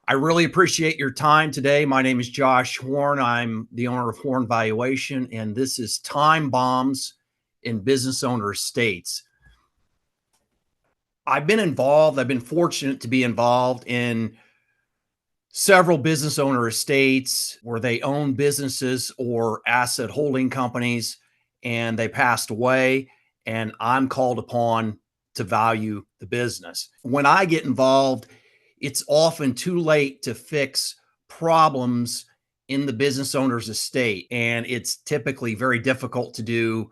I really appreciate your time today. My name is Josh Horn. I'm the owner of Horn Valuation, and this is Time Bombs in Business Owner Estates. I've been fortunate to be involved in several business owner estates where they own businesses or asset holding companies and they passed away, and I'm called upon to value the business. When I get involved, it's often too late to fix problems in the business owner's estate, and it's typically very difficult to do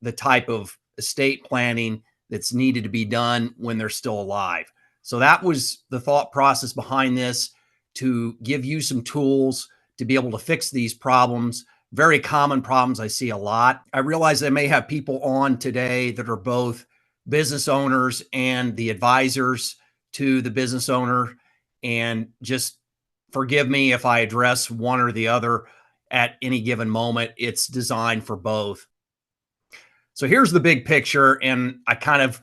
the type of estate planning that's needed to be done when they're still alive. So that was the thought process behind this, to give you some tools to be able to fix these problems. Very common problems I see a lot. I realize I may have people on today that are both business owners and the advisors to the business owner. And just forgive me if I address one or the other at any given moment. It's designed for both. So here's the big picture, and I kind of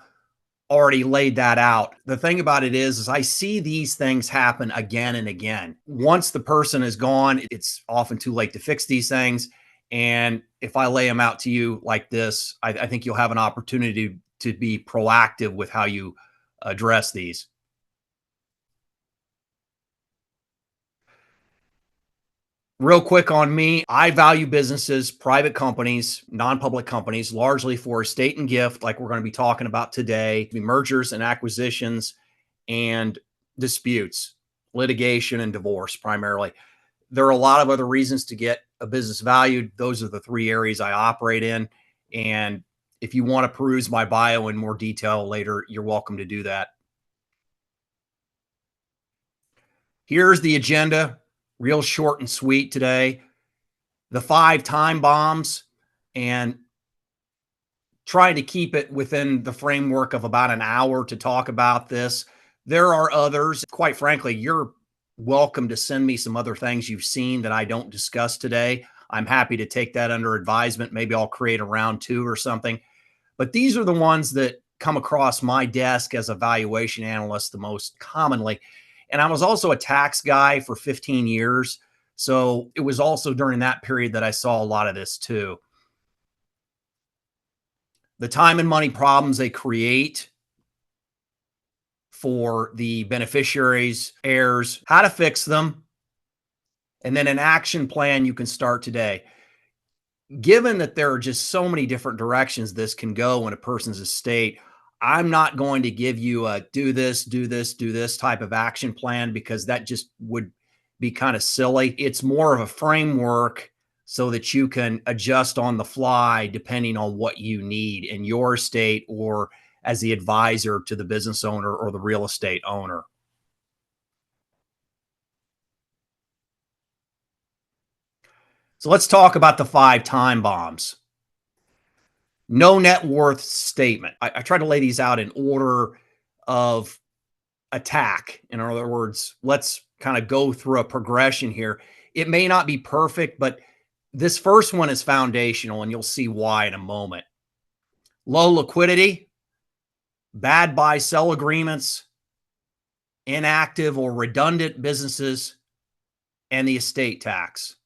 already laid that out. The thing about it is I see these things happen again and again. Once the person is gone, it's often too late to fix these things. And if I lay them out to you like this, I think you'll have an opportunity to be proactive with how you address these. Real quick on me, I value businesses, private companies, non-public companies, largely for estate and gift, like we're going to be talking about today, mergers and acquisitions and disputes, litigation and divorce primarily. There are a lot of other reasons to get a business valued. Those are the three areas I operate in. And if you want to peruse my bio in more detail later, you're welcome to do that. Here's the agenda, real short and sweet today. The 5 time bombs, and trying to keep it within the framework of about an hour to talk about this. There are others. Quite frankly, you're welcome to send me some other things you've seen that I don't discuss today. I'm happy to take that under advisement. Maybe I'll create a round 2 or something. But these are the ones that come across my desk as a valuation analyst the most commonly. And I was also a tax guy for 15 years. So it was also during that period that I saw a lot of this too. The time and money problems they create for the beneficiaries, heirs, how to fix them, and then an action plan you can start today. Given that there are just so many different directions this can go in a person's estate, I'm not going to give you a do this, do this, do this type of action plan, because that just would be kind of silly. It's more of a framework so that you can adjust on the fly depending on what you need in your estate or as the advisor to the business owner or the real estate owner. So let's talk about the 5 time bombs. No net worth statement. I try to lay these out in order of attack. In other words, let's kind of go through a progression here. It may not be perfect, but this first one is foundational, and you'll see why in a moment. Low liquidity, bad buy sell agreements, inactive or redundant businesses, and the estate tax.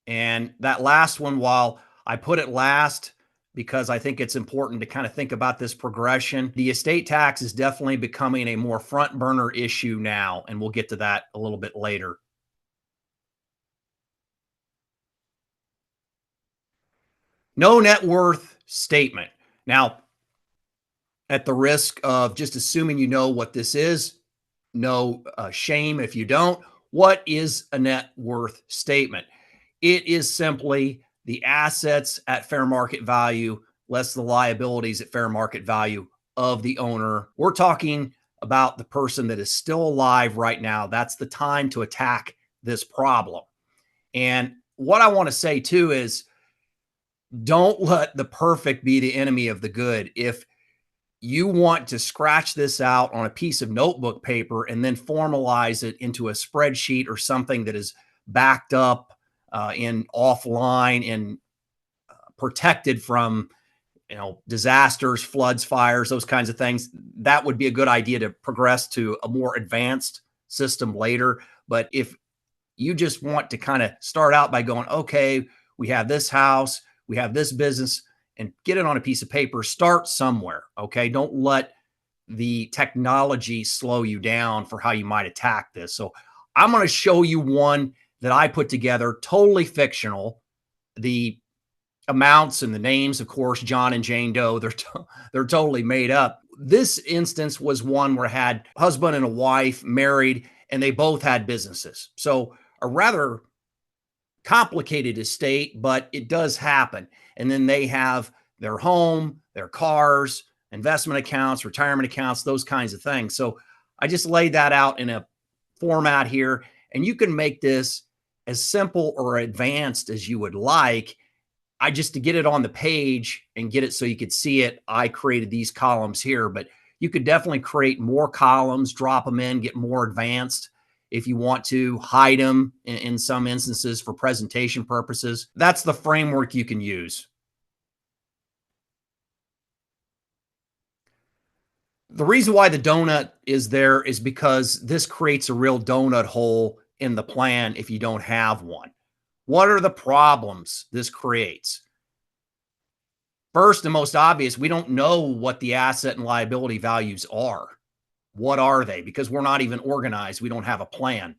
And that last one, while I put it last because I think it's important to kind of think about this progression, the estate tax is definitely becoming a more front burner issue now, and we'll get to that a little bit later. No net worth statement. Now, at the risk of just assuming you know what this is, no shame if you don't. What is a net worth statement? It is simply the assets at fair market value less the liabilities at fair market value of the owner. We're talking about the person that is still alive right now. That's the time to attack this problem. And what I want to say too is, don't let the perfect be the enemy of the good. If you want to scratch this out on a piece of notebook paper and then formalize it into a spreadsheet or something that is backed up in offline and protected from disasters, floods, fires, those kinds of things, that would be a good idea to progress to a more advanced system later. But if you just want to kind of start out by going, okay, we have this house, we have this business, and get it on a piece of paper, start somewhere. Okay. Don't let the technology slow you down for how you might attack this. So I'm going to show you one that I put together, totally fictional. The amounts and the names, of course, John and Jane Doe, they're totally made up. This instance was one where I had a husband and a wife married, and they both had businesses. So a rather complicated estate, but it does happen. And then they have their home, their cars, investment accounts, retirement accounts, those kinds of things. So I just laid that out in a format here, and you can make this as simple or advanced as you would like. I just to get it on the page and get it so you could see it, I created these columns here, but you could definitely create more columns, drop them in, get more advanced if you want to hide them in some instances for presentation purposes. That's the framework you can use. The reason why the donut is there is because this creates a real donut hole in the plan if you don't have one. What are the problems this creates? First and most obvious, we don't know what the asset and liability values are. What are they? Because we're not even organized. We don't have a plan.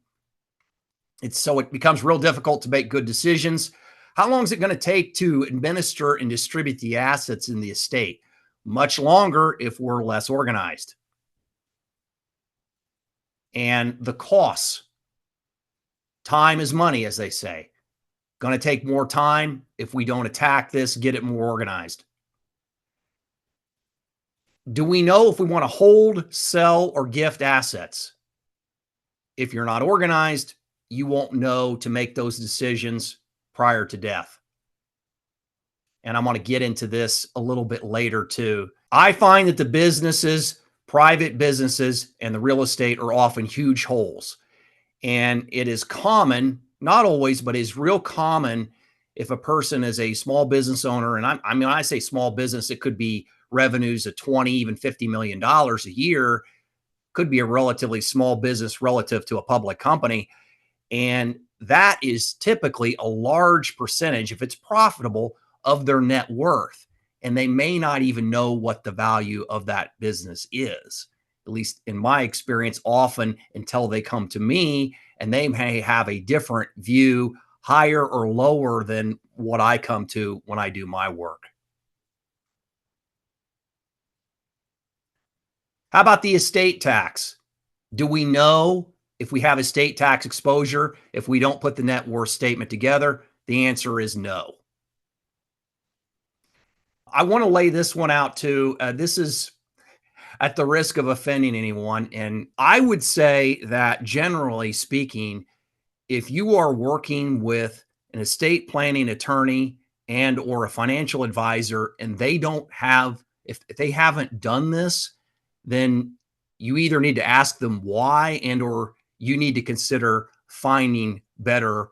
It becomes real difficult to make good decisions. How long is it going to take to administer and distribute the assets in the estate? Much longer if we're less organized. And the costs, time is money, as they say. Going to take more time if we don't attack this, get it more organized. Do we know if we want to hold, sell, or gift assets? If you're not organized, you won't know to make those decisions prior to death. And I'm going to get into this a little bit later too. I find that the businesses, private businesses, and the real estate are often huge holes. And it is common, not always, but is real common if a person is a small business owner. And I mean, I say small business, it could be revenues of 20, even $50 million a year, could be a relatively small business relative to a public company. And that is typically a large percentage, if it's profitable, of their net worth. And they may not even know what the value of that business is, at least in my experience, often until they come to me and they may have a different view, higher or lower than what I come to when I do my work. How about the estate tax? Do we know if we have estate tax exposure if we don't put the net worth statement together? The answer is no. I want to lay this one out too. This is at the risk of offending anyone. And I would say that generally speaking, if you are working with an estate planning attorney and or a financial advisor and they don't have, if they haven't done this, then you either need to ask them why and or you need to consider finding better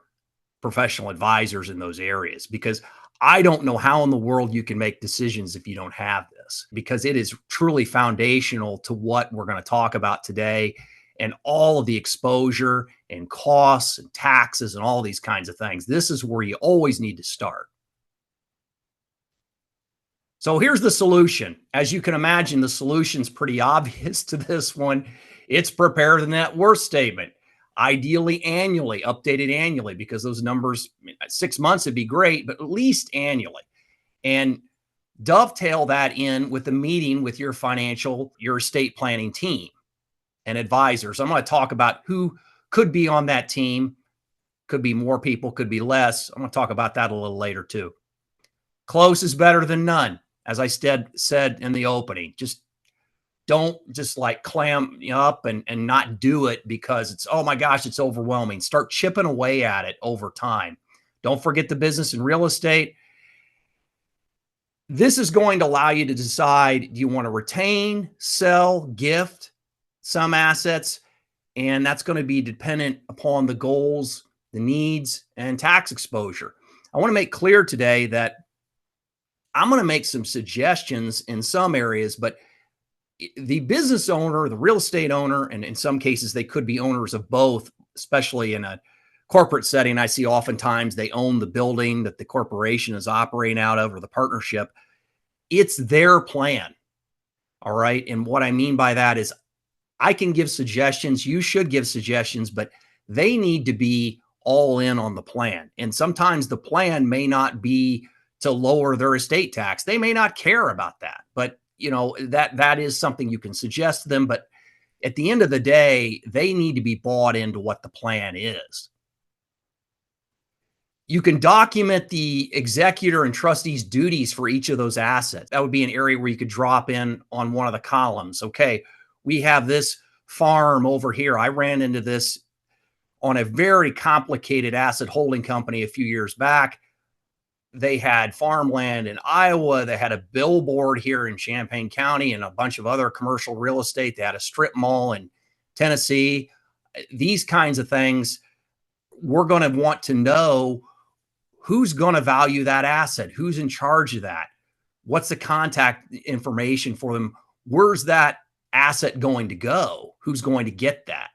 professional advisors in those areas, because I don't know how in the world you can make decisions if you don't have this, because it is truly foundational to what we're going to talk about today and all of the exposure and costs and taxes and all these kinds of things. This is where you always need to start. So here's the solution. As you can imagine, the solution's pretty obvious to this one. It's prepare the net worth statement, ideally annually, updated annually, because those numbers, 6 months would be great, but at least annually. And dovetail that in with the meeting with your estate planning team and advisors. I'm going to talk about who could be on that team. Could be more people, could be less. I'm going to talk about that a little later too. Close is better than none. As I said in the opening, just don't just like clam up and not do it because it's, oh my gosh, it's overwhelming. Start chipping away at it over time. Don't forget the business and real estate. This is going to allow you to decide, do you want to retain, sell, gift some assets? And that's going to be dependent upon the goals, the needs, and tax exposure. I want to make clear today that I'm going to make some suggestions in some areas, but The business owner, the real estate owner, and in some cases, they could be owners of both, especially in a corporate setting. I see oftentimes they own the building that the corporation is operating out of or the partnership. It's their plan. All right. And what I mean by that is I can give suggestions. You should give suggestions, but they need to be all in on the plan. And sometimes the plan may not be to lower their estate tax. They may not care about that, but that is something you can suggest to them. But at the end of the day, they need to be bought into what the plan is. You can document the executor and trustee's duties for each of those assets. That would be an area where you could drop in on one of the columns. Okay, we have this farm over here. I ran into this on a very complicated asset holding company a few years back. They had farmland in Iowa. They had a billboard here in Champaign County and a bunch of other commercial real estate. They had a strip mall in Tennessee. These kinds of things, we're going to want to know who's going to value that asset, who's in charge of that, what's the contact information for them, where's that asset going to go, who's going to get that.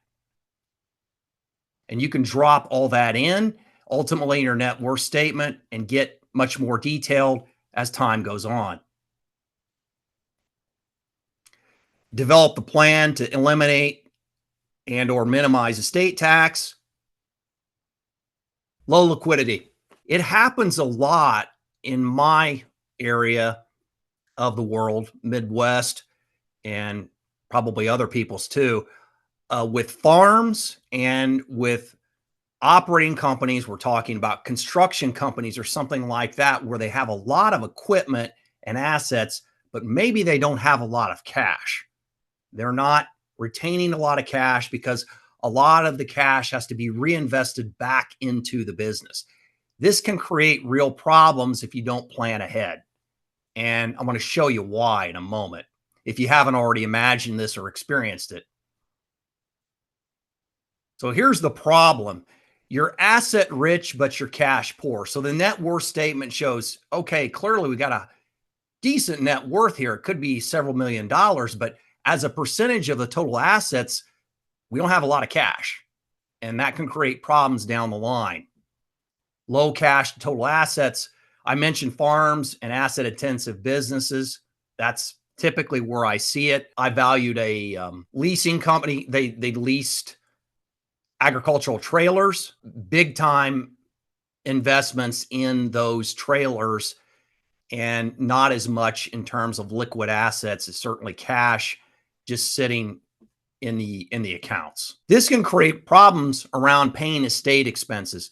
And you can drop all that in ultimately in your net worth statement and get much more detailed as time goes on. Develop the plan to eliminate and or minimize estate tax. Low liquidity. It happens a lot in my area of the world, Midwest, and probably other people's too, with farms and with operating companies. We're talking about construction companies or something like that, where they have a lot of equipment and assets, but maybe they don't have a lot of cash. They're not retaining a lot of cash because a lot of the cash has to be reinvested back into the business. This can create real problems if you don't plan ahead. And I'm going to show you why in a moment, if you haven't already imagined this or experienced it. So here's the problem. You're asset rich, but you're cash poor. So the net worth statement shows, okay, clearly we got a decent net worth here. It could be several $1,000,000, but as a percentage of the total assets, we don't have a lot of cash. And that can create problems down the line. Low cash to total assets. I mentioned farms and asset intensive businesses. That's typically where I see it. I valued a leasing company. They leased agricultural trailers, big time investments in those trailers, and not as much in terms of liquid assets. It's certainly cash just sitting in the accounts. This can create problems around paying estate expenses.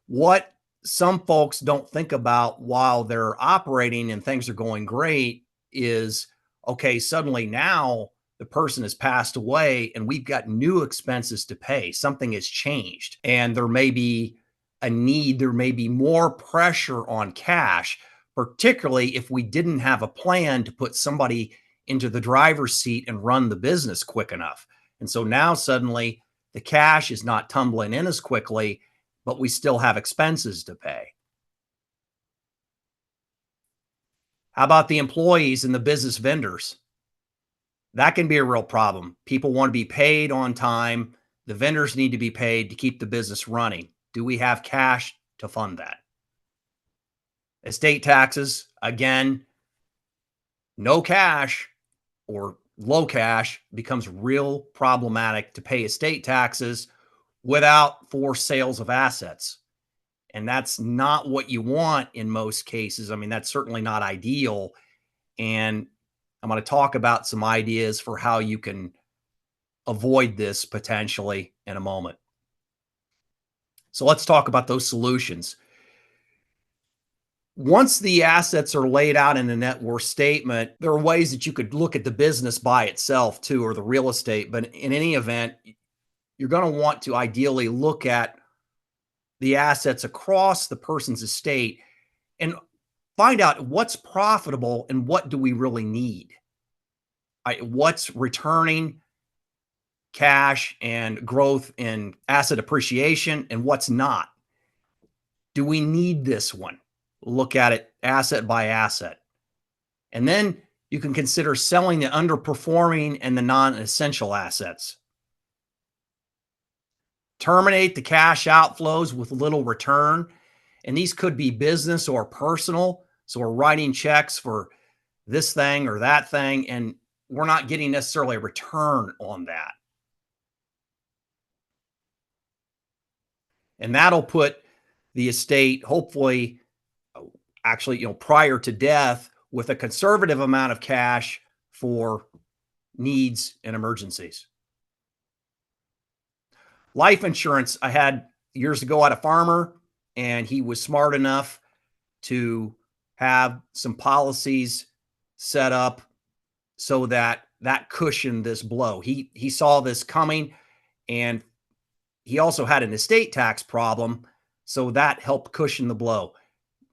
What some folks don't think about while they're operating and things are going great is, okay, suddenly now the person has passed away and we've got new expenses to pay. Something has changed and there may be a need, there may be more pressure on cash, particularly if we didn't have a plan to put somebody into the driver's seat and run the business quick enough. And so now suddenly the cash is not tumbling in as quickly, but we still have expenses to pay. How about the employees and the business vendors? That can be a real problem. People want to be paid on time. The vendors need to be paid to keep the business running. Do we have cash to fund that? Estate taxes, again, no cash or low cash becomes real problematic to pay estate taxes without forced sales of assets. And that's not what you want in most cases. I mean, that's certainly not ideal. And I'm going to talk about some ideas for how you can avoid this potentially in a moment. So let's talk about those solutions. Once the assets are laid out in a net worth statement, there are ways that you could look at the business by itself too, or the real estate. But in any event, you're going to want to ideally look at the assets across the person's estate and find out what's profitable and what do we really need. What's returning cash and growth in asset appreciation and what's not. Do we need this one? Look at it asset by asset. And then You can consider selling the underperforming and the non-essential assets. Terminate the cash outflows with little return. And these could be business or personal. So we're writing checks for this thing or that thing, and we're not getting necessarily a return on that. And that'll put the estate, hopefully, actually, prior to death, with a conservative amount of cash for needs and emergencies. Life insurance, I had years ago at a farmer, and he was smart enough to have some policies set up so that cushioned this blow. He saw this coming, and he also had an estate tax problem, so that helped cushion the blow.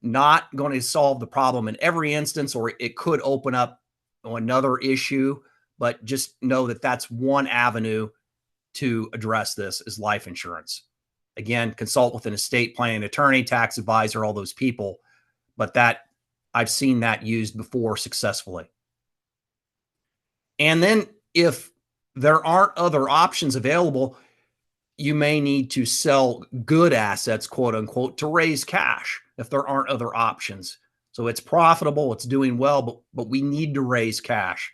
Not going to solve the problem in every instance, or it could open up another issue, but just know that that's one avenue to address this is life insurance. Again, consult with an estate planning attorney, tax advisor, all those people, but that I've seen that used before successfully. And then if there aren't other options available, you may need to sell good assets, quote unquote, to raise cash if there aren't other options. So it's profitable, it's doing well, but we need to raise cash.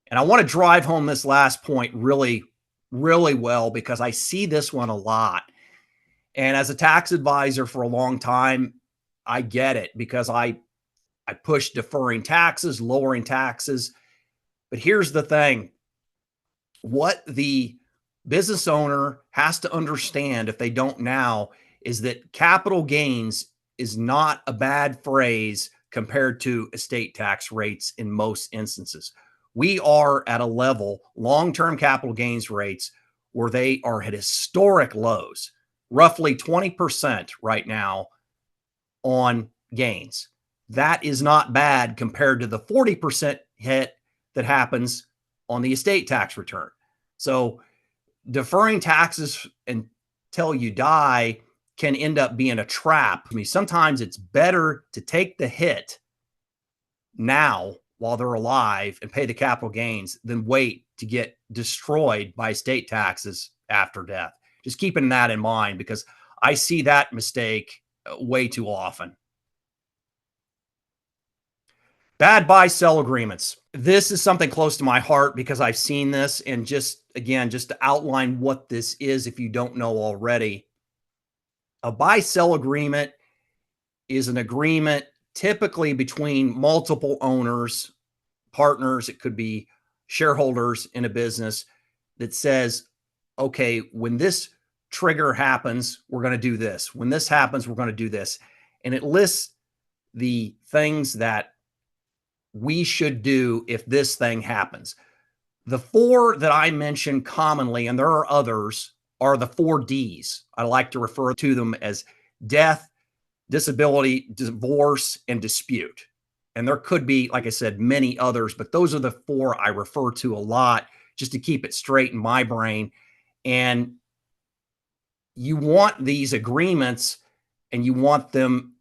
And I want to drive home this last point really, really well because I see this one a lot. And as a tax advisor for a long time, I get it because I push deferring taxes, lowering taxes. But here's the thing. What the business owner has to understand, if they don't now, is that capital gains is not a bad phrase compared to estate tax rates in most instances. We are at a level, long-term capital gains rates, where they are at historic lows, roughly 20% right now on gains. That is not bad compared to the 40% hit that happens on the estate tax return. So deferring taxes until you die can end up being a trap. I mean, sometimes it's better to take the hit now while they're alive and pay the capital gains than wait to get destroyed by estate taxes after death. Just keeping that in mind because I see that mistake way too often. Bad buy-sell agreements. This is something close to my heart because I've seen this. And just to outline what this is, if you don't know already, a buy-sell agreement is an agreement typically between multiple owners, partners, it could be shareholders in a business that says, okay, when this trigger happens, we're going to do this. When this happens, we're going to do this. And it lists the things that we should do if this thing happens. The four that I mention commonly, and there are others, are the 4Ds. I like to refer to them as death, disability, divorce, and dispute. And there could be, like I said, many others, but those are the four I refer to a lot just to keep it straight in my brain. And you want these agreements and you want them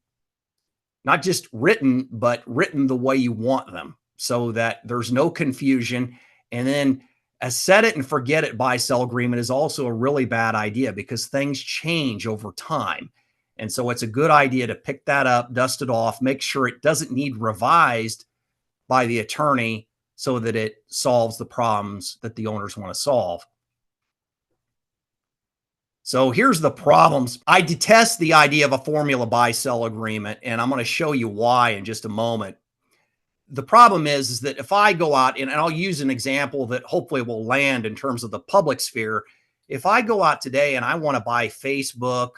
not just written, but written the way you want them so that there's no confusion. And then a set it and forget it buy-sell agreement is also a really bad idea because things change over time. And so it's a good idea to pick that up, dust it off, make sure it doesn't need revised by the attorney so that it solves the problems that the owners want to solve. So here's the problems. I detest the idea of a formula buy-sell agreement, and I'm going to show you why in just a moment. The problem is that if I go out, and I'll use an example that hopefully will land in terms of the public sphere. If I go out today and I want to buy Facebook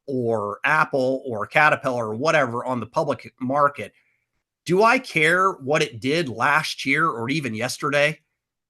or Apple or Caterpillar or whatever on the public market, do I care what it did last year or even yesterday?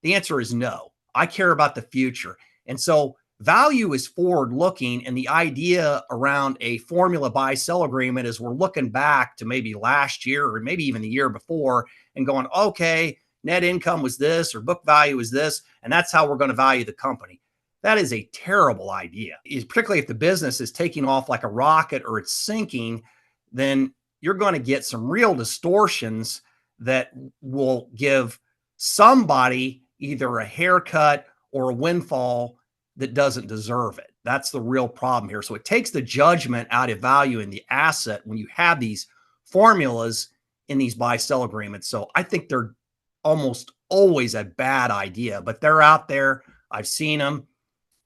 The answer is no. I care about the future. And so value is forward looking. And the idea around a formula buy sell agreement is we're looking back to maybe last year or maybe even the year before and going, okay, net income was this or book value was this. And that's how we're going to value the company. That is a terrible idea. Particularly if the business is taking off like a rocket or it's sinking, then you're going to get some real distortions that will give somebody either a haircut or a windfall that doesn't deserve it. That's the real problem here. So it takes the judgment out of valuing the asset when you have these formulas in these buy sell agreements. So I think they're almost always a bad idea, but they're out there. I've seen them.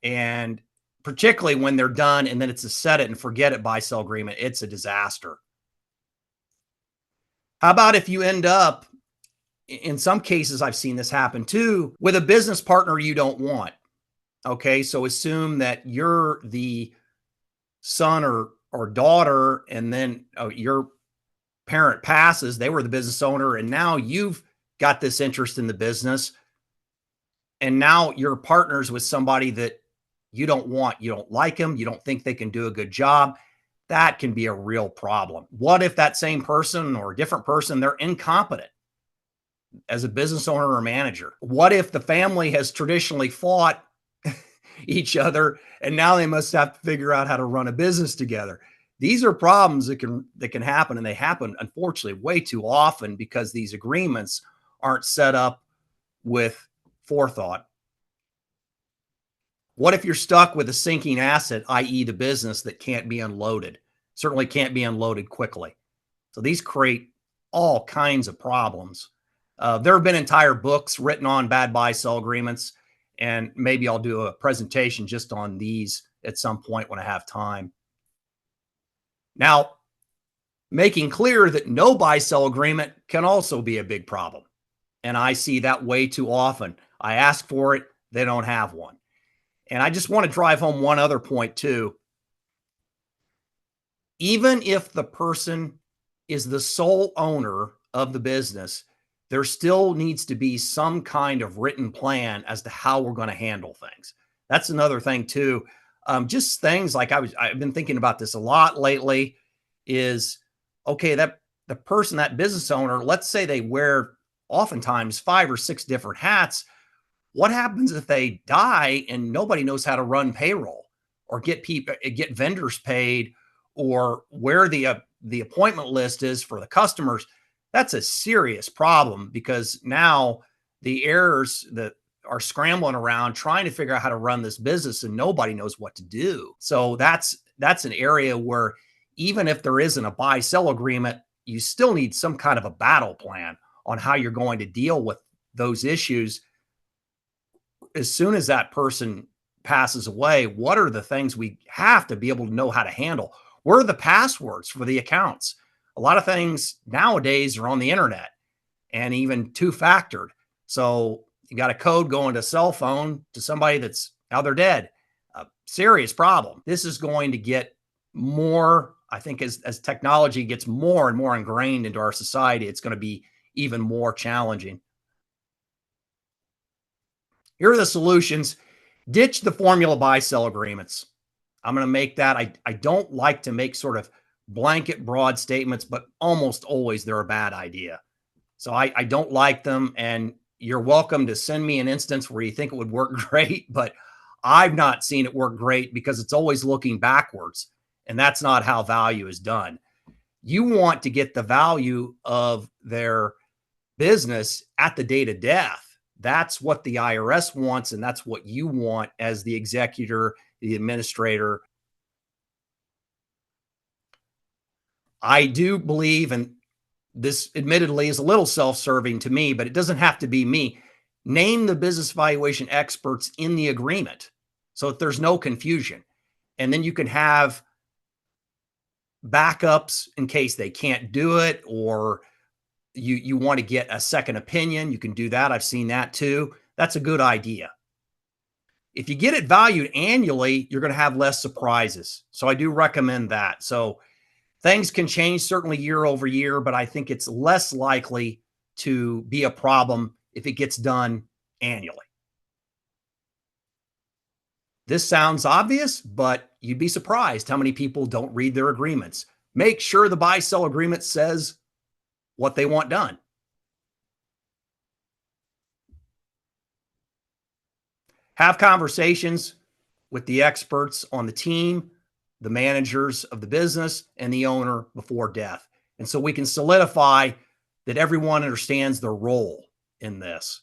And particularly when they're done and then it's a set it and forget it buy sell agreement, it's a disaster. How about if you end up, in some cases, I've seen this happen too, with a business partner you don't want. Okay. So assume that you're the son or daughter, and then your parent passes, they were the business owner, and now you've got this interest in the business. And now you're partners with somebody that you don't want, you don't like them, you don't think they can do a good job. That can be a real problem. What if that same person or a different person, they're incompetent as a business owner or manager? What if the family has traditionally fought each other and now they must have to figure out how to run a business together? These are problems that can happen, and they happen unfortunately way too often because these agreements aren't set up with forethought. What if you're stuck with a sinking asset, i.e., the business that can't be unloaded? Certainly can't be unloaded quickly. So these create all kinds of problems. There have been entire books written on bad buy sell agreements, and maybe I'll do a presentation just on these at some point when I have time. Now, making clear that no buy sell agreement can also be a big problem. And I see that way too often. I ask for it, they don't have one. And I just want to drive home one other point too. Even if the person is the sole owner of the business, there still needs to be some kind of written plan as to how we're going to handle things. That's another thing too. Just things like I've been thinking about this a lot lately is, okay, that the person, that business owner, let's say they wear oftentimes 5 or 6 different hats. What happens if they die and nobody knows how to run payroll or get vendors paid, or where the appointment list is for the customers? That's a serious problem because now the heirs that are scrambling around trying to figure out how to run this business and nobody knows what to do. So that's an area where even if there isn't a buy sell agreement, you still need some kind of a battle plan on how you're going to deal with those issues. As soon as that person passes away, what are the things we have to be able to know how to handle? What are the passwords for the accounts? A lot of things nowadays are on the internet and even two-factored. So you got a code going to a cell phone to somebody that's now they're dead. A serious problem. This is going to get more, I think, as technology gets more and more ingrained into our society, it's going to be even more challenging. Here are the solutions. Ditch the formula buy sell agreements. I'm going to make that. I don't like to make sort of blanket broad statements, but almost always they're a bad idea. So I don't like them. And you're welcome to send me an instance where you think it would work great, but I've not seen it work great because it's always looking backwards. And that's not how value is done. You want to get the value of their business at the date of death. That's what the IRS wants, and that's what you want as the executor, the administrator. I do believe, and this admittedly is a little self-serving to me, but it doesn't have to be me. Name the business valuation experts in the agreement so that there's no confusion. And then you can have backups in case they can't do it, or you want to get a second opinion. You can do that. I've seen that too. That's a good idea. If you get it valued annually, you're going to have less surprises. So I do recommend that. So things can change certainly year over year, but I think it's less likely to be a problem if it gets done annually. This sounds obvious, but you'd be surprised how many people don't read their agreements. Make sure the buy sell agreement says what they want done. Have conversations with the experts on the team, the managers of the business, and the owner before death. And so we can solidify that everyone understands their role in this.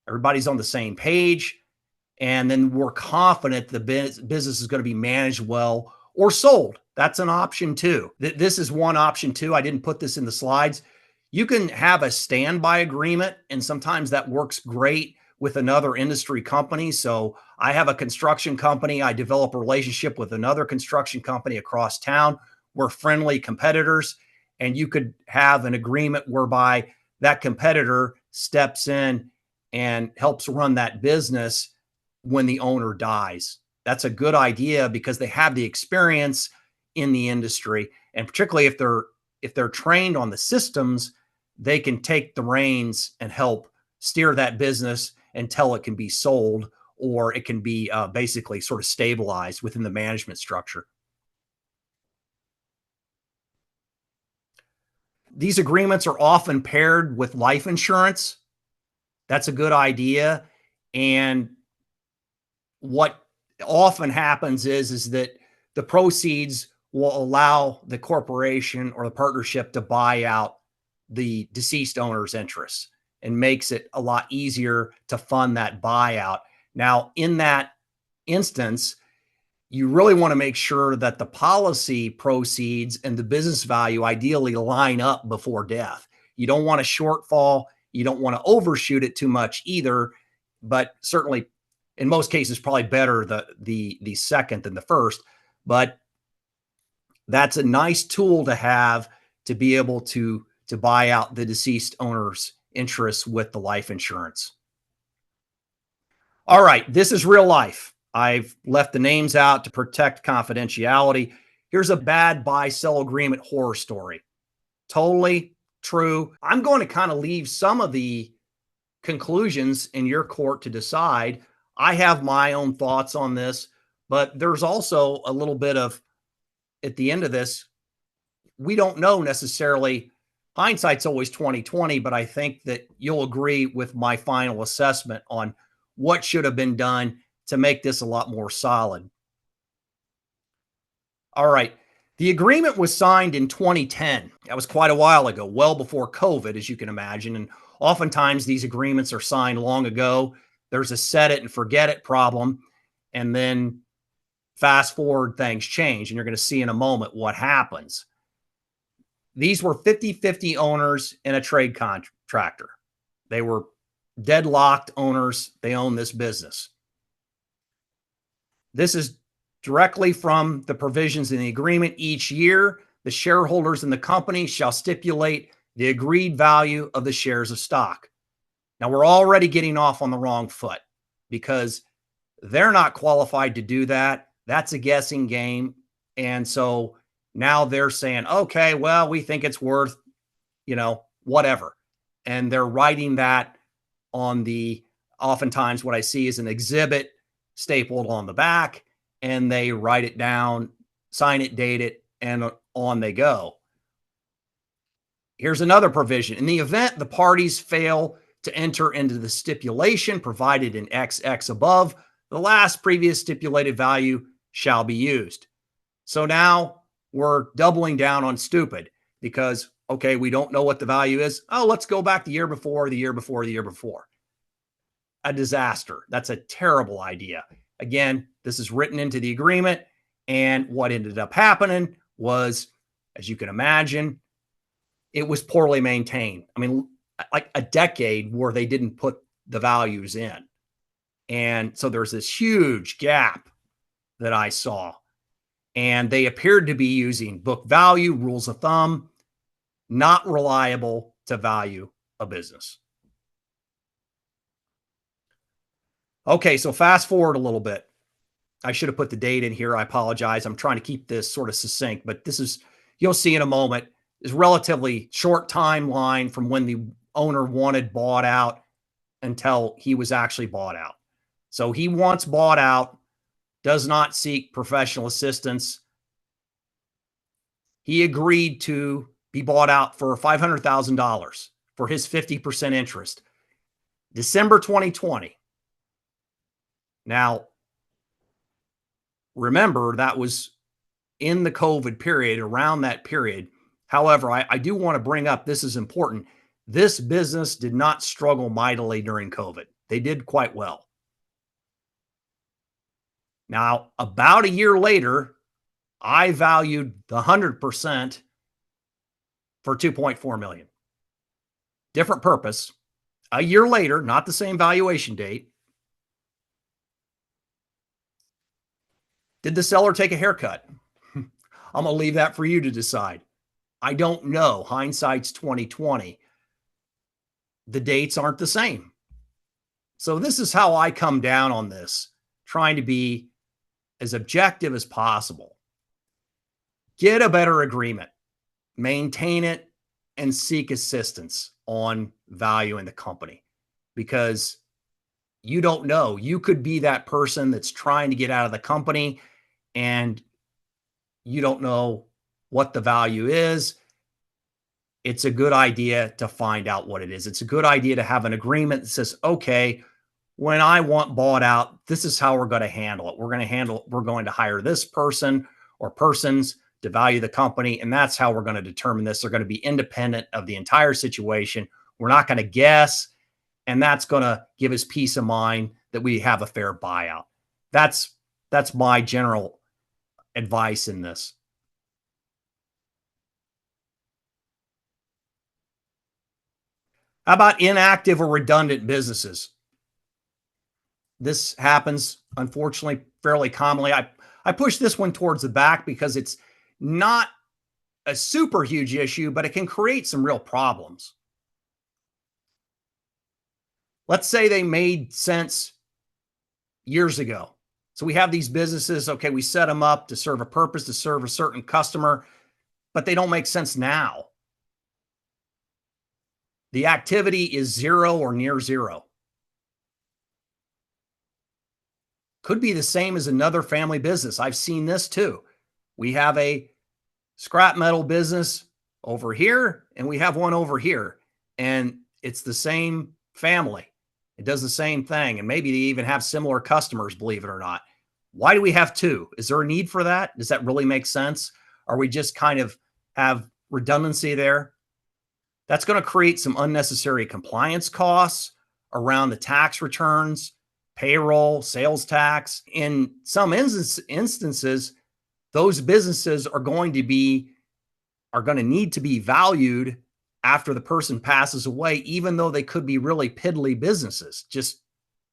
Everybody's on the same page, and then we're confident the business is going to be managed well or sold. That's an option too. This is one option too. I didn't put this in the slides. You can have a standby agreement, and sometimes that works great with another industry company. So I have a construction company. I develop a relationship with another construction company across town. We're friendly competitors, and you could have an agreement whereby that competitor steps in and helps run that business when the owner dies. That's a good idea because they have the experience in the industry, and particularly if they're trained on the systems, they can take the reins and help steer that business until it can be sold, or it can be basically sort of stabilized within the management structure. These agreements are often paired with life insurance. That's a good idea. And what often happens is that the proceeds will allow the corporation or the partnership to buy out the deceased owner's interests, and makes it a lot easier to fund that buyout. Now, in that instance, you really want to make sure that the policy proceeds and the business value ideally line up before death. You don't want a shortfall. You don't want to overshoot it too much either, but certainly in most cases, probably better the second than the first. But that's a nice tool to have to be able to buy out the deceased owner's interests with the life insurance. All right, this is real life. I've left the names out to protect confidentiality. Here's a bad buy sell agreement horror story. Totally true. I'm going to kind of leave some of the conclusions in your court to decide. I have my own thoughts on this, but there's also a little bit of, at the end of this, we don't know necessarily. Hindsight's always 2020, but I think that you'll agree with my final assessment on what should have been done to make this a lot more solid. All right. The agreement was signed in 2010. That was quite a while ago, well before COVID, as you can imagine. And oftentimes these agreements are signed long ago. There's a set it and forget it problem. And then fast forward, things change. And you're going to see in a moment what happens. These were 50-50 owners in a trade contractor. They were deadlocked owners. They own this business. This is directly from the provisions in the agreement. Each year, the shareholders in the company shall stipulate the agreed value of the shares of stock. Now, we're already getting off on the wrong foot because they're not qualified to do that. That's a guessing game. And so now they're saying, okay, well, we think it's worth, whatever. And they're writing that on oftentimes what I see is an exhibit stapled on the back, and they write it down, sign it, date it, and on they go. Here's another provision. In the event the parties fail to enter into the stipulation provided in XX above, the last previous stipulated value shall be used. So now we're doubling down on stupid because, okay, we don't know what the value is. Oh, let's go back the year before, the year before, the year before. A disaster. That's a terrible idea. Again, this is written into the agreement. And what ended up happening was, as you can imagine, it was poorly maintained. I mean, like a decade where they didn't put the values in. And so there's this huge gap that I saw. And they appeared to be using book value, rules of thumb, not reliable to value a business. Okay, so fast forward a little bit. I should have put the date in here. I apologize. I'm trying to keep this sort of succinct, but this is, you'll see in a moment, is relatively short timeline from when the owner wanted bought out until he was actually bought out. So he wants bought out, does not seek professional assistance. He agreed to be bought out for $500,000 for his 50% interest. December 2020. Now, remember, that was in the COVID period, around that period. However, I do want to bring up, this is important. This business did not struggle mightily during COVID. They did quite well. Now, about a year later, I valued the 100% for 2.4 million. Different purpose. A year later, not the same valuation date. Did the seller take a haircut? I'm going to leave that for you to decide. I don't know. Hindsight's 2020. The dates aren't the same. So this is how I come down on this, trying to be as objective as possible. Get a better agreement, maintain it, and seek assistance on valuing the company, because you don't know. You could be that person that's trying to get out of the company and you don't know what the value is. It's a good idea to find out what it is. It's a good idea to have an agreement that says, okay, when I want bought out, this is how we're going to handle it. We're going to hire this person or persons to value the company. And that's how we're going to determine this. They're going to be independent of the entire situation. We're not going to guess. And that's going to give us peace of mind that we have a fair buyout. That's my general advice in this. How about inactive or redundant businesses? This happens, unfortunately, fairly commonly. I push this one towards the back because it's not a super huge issue, but it can create some real problems. Let's say they made sense years ago. So we have these businesses, okay, we set them up to serve a purpose, to serve a certain customer, but they don't make sense now. The activity is zero or near zero. Could be the same as another family business. I've seen this too. We have a scrap metal business over here and we have one over here, and it's the same family. It does the same thing. And maybe they even have similar customers, believe it or not. Why do we have two? Is there a need for that? Does that really make sense? Are we just kind of have redundancy there? That's going to create some unnecessary compliance costs around the tax returns, payroll, sales tax. In some instances, those businesses are going to need to be valued after the person passes away, even though they could be really piddly businesses, just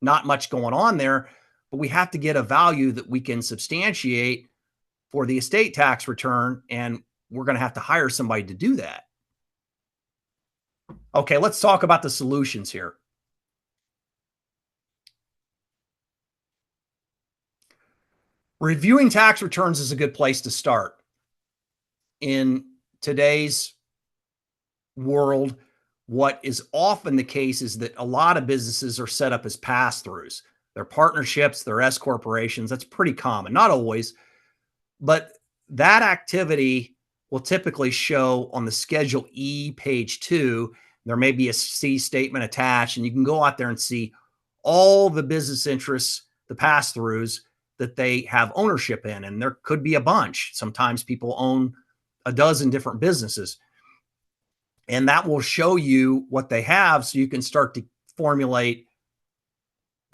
not much going on there. But we have to get a value that we can substantiate for the estate tax return, and we're going to have to hire somebody to do that. Okay, let's talk about the solutions here. Reviewing tax returns is a good place to start. In today's world, what is often the case is that a lot of businesses are set up as pass-throughs. They're partnerships, they're S corporations. That's pretty common, not always, but that activity will typically show on the Schedule E, page 2. There may be a C statement attached, and you can go out there and see all the business interests, the pass-throughs that they have ownership in. And there could be a bunch. Sometimes people own a dozen different businesses. And that will show you what they have, so you can start to formulate,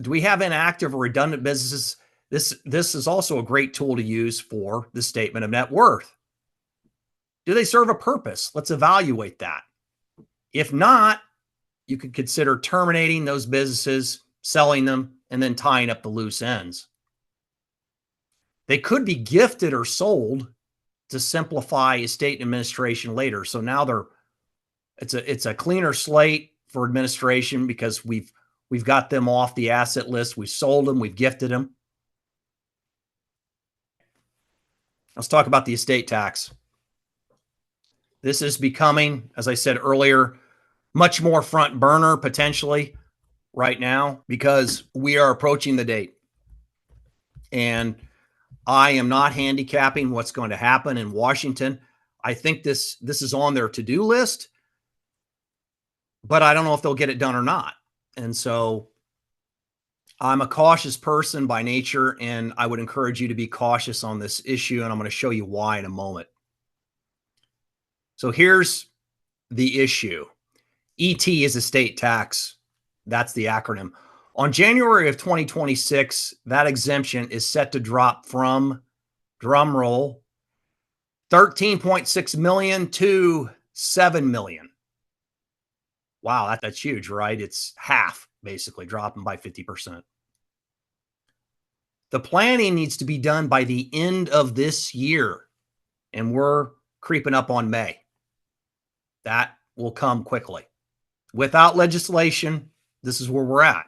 do we have inactive or redundant businesses? This is also a great tool to use for the statement of net worth. Do they serve a purpose? Let's evaluate that. If not, you could consider terminating those businesses, selling them, and then tying up the loose ends. They could be gifted or sold to simplify estate administration later. So now it's a cleaner slate for administration because we've got them off the asset list. We've sold them. We've gifted them. Let's talk about the estate tax. This is becoming, as I said earlier, much more front burner potentially right now because we are approaching the date. And I am not handicapping what's going to happen in Washington. I think this is on their to-do list, but I don't know if they'll get it done or not. And so I'm a cautious person by nature, and I would encourage you to be cautious on this issue, and I'm going to show you why in a moment. So here's the issue. ET is estate tax. That's the acronym. On January of 2026, that exemption is set to drop from, drum roll, 13.6 million to 7 million. Wow, that's huge, right? It's half, basically, dropping by 50%. The planning needs to be done by the end of this year, and we're creeping up on May. That will come quickly. Without legislation, this is where we're at.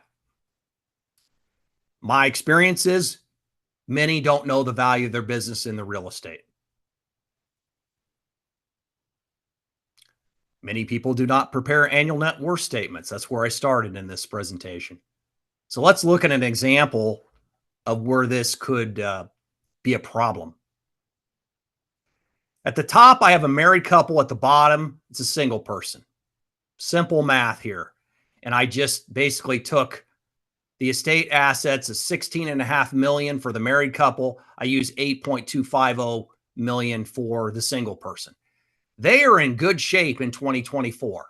My experience is many don't know the value of their business in the real estate. Many people do not prepare annual net worth statements. That's where I started in this presentation. So let's look at an example of where this could be a problem. At the top, I have a married couple. At the bottom, it's a single person. Simple math here. And I just basically took the estate assets of 16.5 million for the married couple. I use 8.250 million for the single person. They are in good shape in 2024.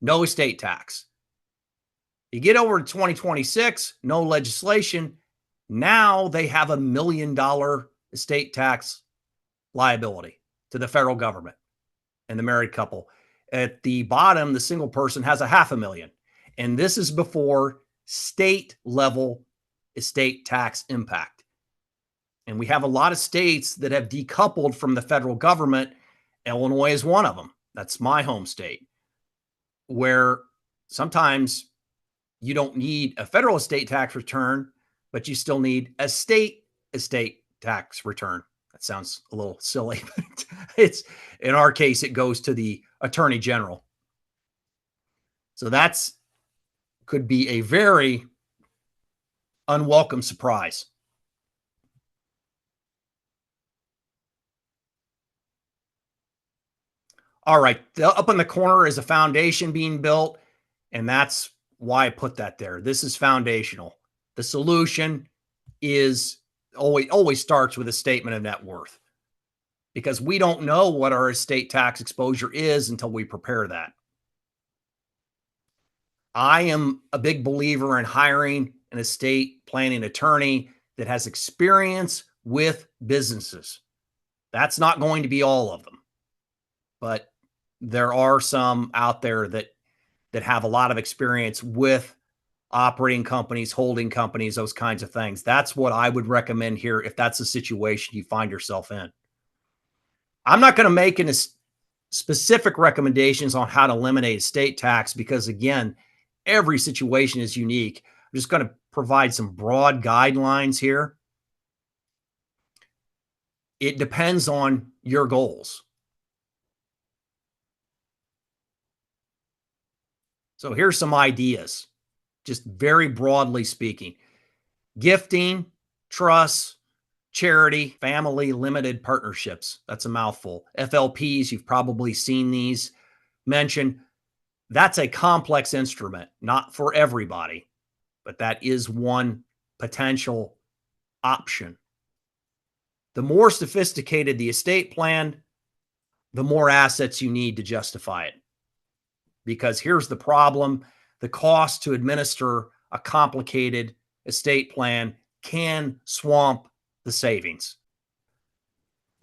No estate tax. You get over to 2026, no legislation. Now they have $1 million estate tax liability to the federal government and the married couple. At the bottom, the single person has $500,000. And this is before state level estate tax impact. And we have a lot of states that have decoupled from the federal government. Illinois is one of them. That's my home state, where sometimes you don't need a federal estate tax return, but you still need a state estate tax return. That sounds a little silly, but it's, in our case, it goes to the attorney general. So that's could be a very unwelcome surprise. All right, up in the corner is a foundation being built, and that's why I put that there. This is foundational. The solution is always starts with a statement of net worth, because we don't know what our estate tax exposure is until we prepare that. I am a big believer in hiring an estate planning attorney that has experience with businesses. That's not going to be all of them, but there are some out there that have a lot of experience with operating companies, holding companies, those kinds of things. That's what I would recommend here if that's the situation you find yourself in. I'm not going to make any specific recommendations on how to eliminate estate tax because, again, every situation is unique. I'm just going to provide some broad guidelines here. It depends on your goals. So here's some ideas, just very broadly speaking. Gifting, trusts, charity, family limited partnerships. That's a mouthful. FLPs, you've probably seen these mentioned. That's a complex instrument, not for everybody, but that is one potential option. The more sophisticated the estate plan, the more assets you need to justify it. Because here's the problem: the cost to administer a complicated estate plan can swamp the savings.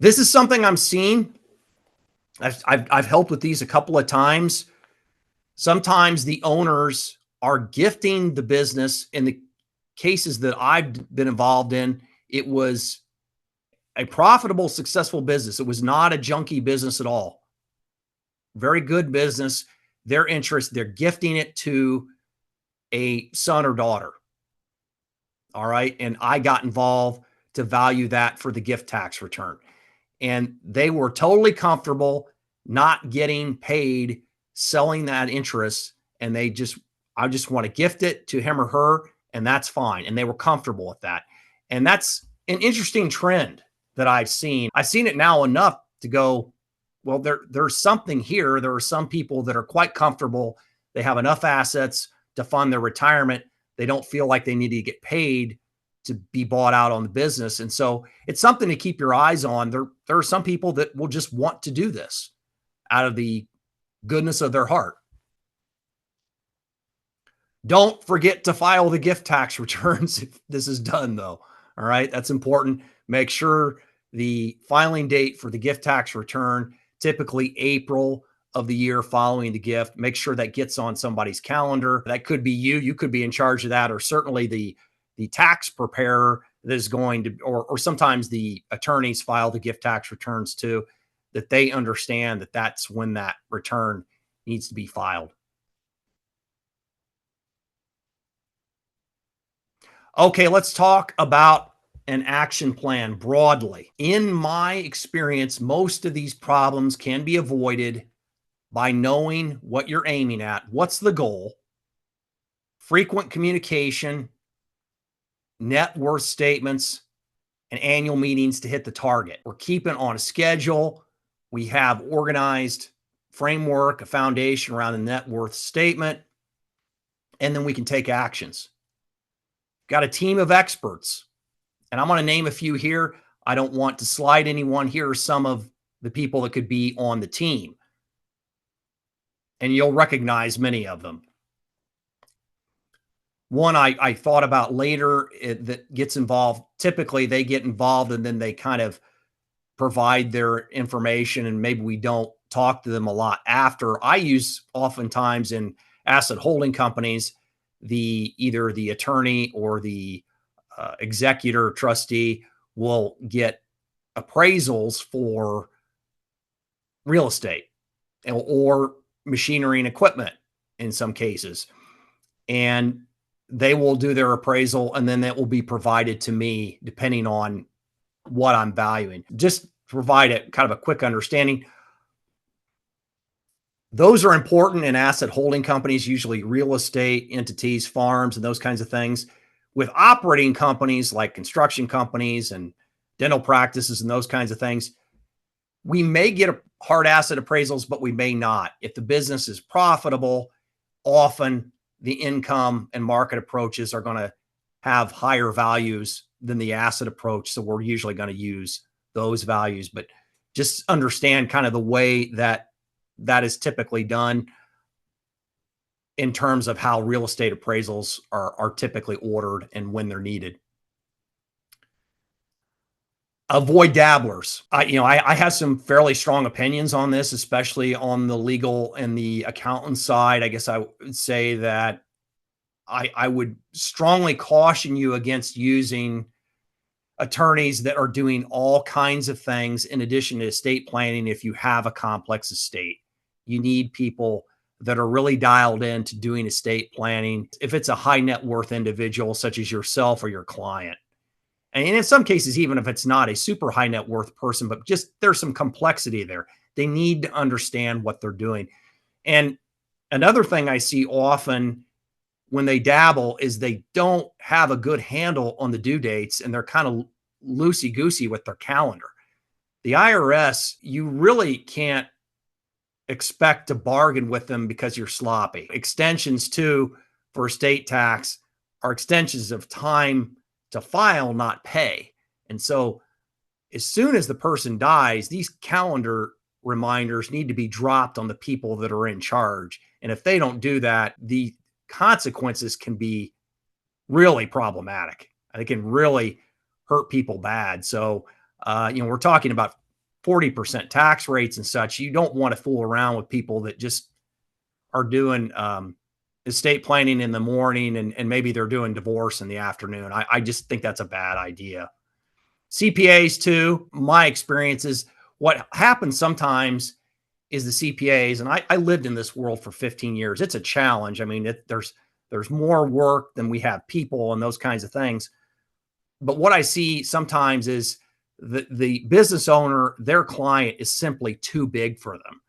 This is something I'm seeing. I've helped with these a couple of times. Sometimes the owners are gifting the business. In the cases that I've been involved in, it was a profitable, successful business. It was not a junky business at all. Very good business. Their interest, they're gifting it to a son or daughter. All right. And I got involved to value that for the gift tax return. And they were totally comfortable not getting paid selling that interest. And I just want to gift it to him or her, and that's fine. And they were comfortable with that. And that's an interesting trend that I've seen. I've seen it now enough to go, well, there's something here. There are some people that are quite comfortable. They have enough assets to fund their retirement. They don't feel like they need to get paid to be bought out on the business. And so it's something to keep your eyes on. There are some people that will just want to do this out of the goodness of their heart. Don't forget to file the gift tax returns if this is done, though. All right. That's important. Make sure the filing date for the gift tax return, typically April of the year following the gift, make sure that gets on somebody's calendar. That could be you. You could be in charge of that, or certainly the tax preparer that is going to, or sometimes the attorneys file the gift tax returns too, that they understand that that's when that return needs to be filed. Okay, let's talk about an action plan broadly. In my experience, most of these problems can be avoided by knowing what you're aiming at. What's the goal? Frequent communication, net worth statements, and annual meetings to hit the target. We're keeping on a schedule. We have organized framework, a foundation around the net worth statement, and then we can take actions. Got a team of experts, and I'm going to name a few here. I don't want to slide anyone. Here are some of the people that could be on the team, and you'll recognize many of them. One I thought about later that gets involved. Typically, they get involved and then they kind of provide their information, and maybe we don't talk to them a lot after. I use oftentimes in asset holding companies, the either the attorney or the executor trustee will get appraisals for real estate or machinery and equipment in some cases. And they will do their appraisal and then that will be provided to me depending on what I'm valuing. Just provide a kind of a quick understanding. Those are important in asset holding companies, usually real estate entities, farms, and those kinds of things. With operating companies like construction companies and dental practices and those kinds of things, we may get a hard asset appraisals, but we may not. If the business is profitable, often the income and market approaches are going to have higher values than the asset approach. So we're usually going to use those values, but just understand kind of the way that that is typically done in terms of how real estate appraisals are typically ordered and when they're needed. Avoid dabblers. I have some fairly strong opinions on this, especially on the legal and the accountant side. I guess I would say that I would strongly caution you against using attorneys that are doing all kinds of things in addition to estate planning. If you have a complex estate, you need people that are really dialed in to doing estate planning. If it's a high net worth individual, such as yourself or your client, and in some cases, even if it's not a super high net worth person, but just there's some complexity there. They need to understand what they're doing. And another thing I see often when they dabble is they don't have a good handle on the due dates and they're kind of loosey goosey with their calendar. The IRS, you really can't expect to bargain with them because you're sloppy. Extensions too for estate tax are extensions of time to file, not pay. And so as soon as the person dies, these calendar reminders need to be dropped on the people that are in charge. And if they don't do that, the consequences can be really problematic. They can really hurt people bad. So, we're talking about 40% tax rates and such. You don't want to fool around with people that just are doing estate planning in the morning and maybe they're doing divorce in the afternoon. I just think that's a bad idea. CPAs too, my experience is what happens sometimes is the CPAs, and I lived in this world for 15 years. It's a challenge. I mean, there's more work than we have people and those kinds of things. But what I see sometimes is the business owner, their client is simply too big for them.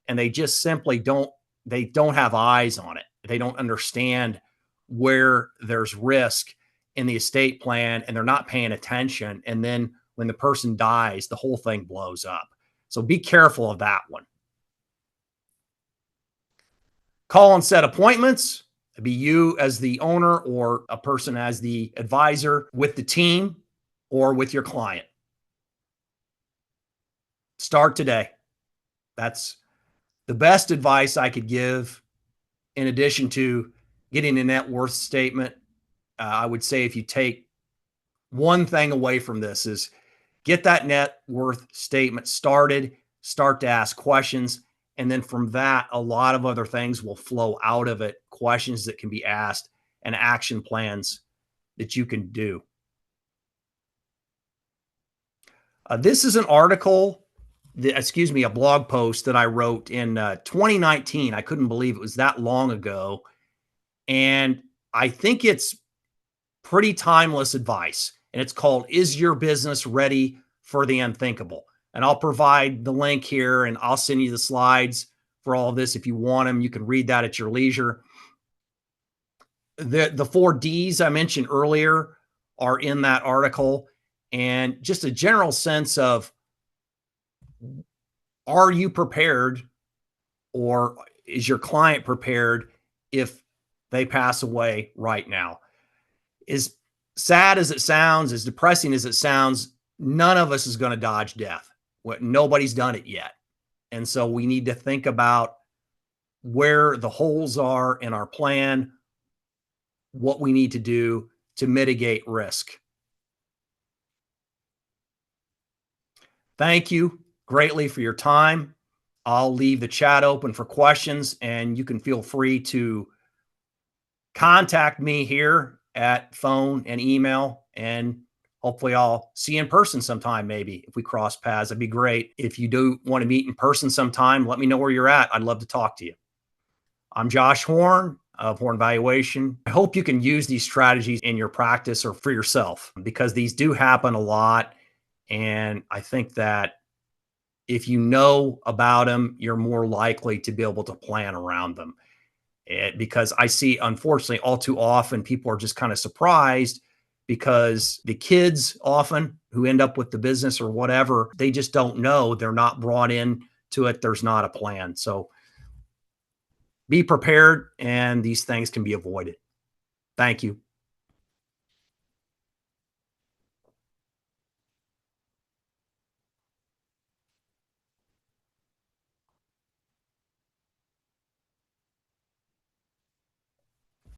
And they just simply don't have eyes on it. They don't understand where there's risk in the estate plan and they're not paying attention. And then when the person dies, the whole thing blows up. So be careful of that one. Call and set appointments. It'd be you as the owner or a person as the advisor with the team or with your client. Start today. That's the best advice I could give, in addition to getting a net worth statement. I would say if you take one thing away from this is get that net worth statement started, start to ask questions. And then from that, a lot of other things will flow out of it, questions that can be asked and action plans that you can do. This is an article, a blog post that I wrote in 2019. I couldn't believe it was that long ago. And I think it's pretty timeless advice. And it's called, Is Your Business Ready for the Unthinkable? And I'll provide the link here and I'll send you the slides for all of this. If you want them, you can read that at your leisure. The 4 Ds I mentioned earlier are in that article, and just a general sense of, are you prepared, or is your client prepared if they pass away right now? As sad as it sounds, as depressing as it sounds, none of us is going to dodge death. Nobody's done it yet. And so we need to think about where the holes are in our plan, what we need to do to mitigate risk. Thank you greatly for your time. I'll leave the chat open for questions, and you can feel free to contact me here at phone and email, and hopefully I'll see you in person sometime. Maybe if we cross paths, that'd be great. If you do want to meet in person sometime, let me know where you're at. I'd love to talk to you. I'm Josh Horn of Horn Valuation. I hope you can use these strategies in your practice or for yourself, because these do happen a lot. And I think that if you know about them, you're more likely to be able to plan around them. Because I see, unfortunately, all too often, people are just kind of surprised because the kids often who end up with the business or whatever, they just don't know. They're not brought in to it. There's not a plan. So be prepared, and these things can be avoided. Thank you.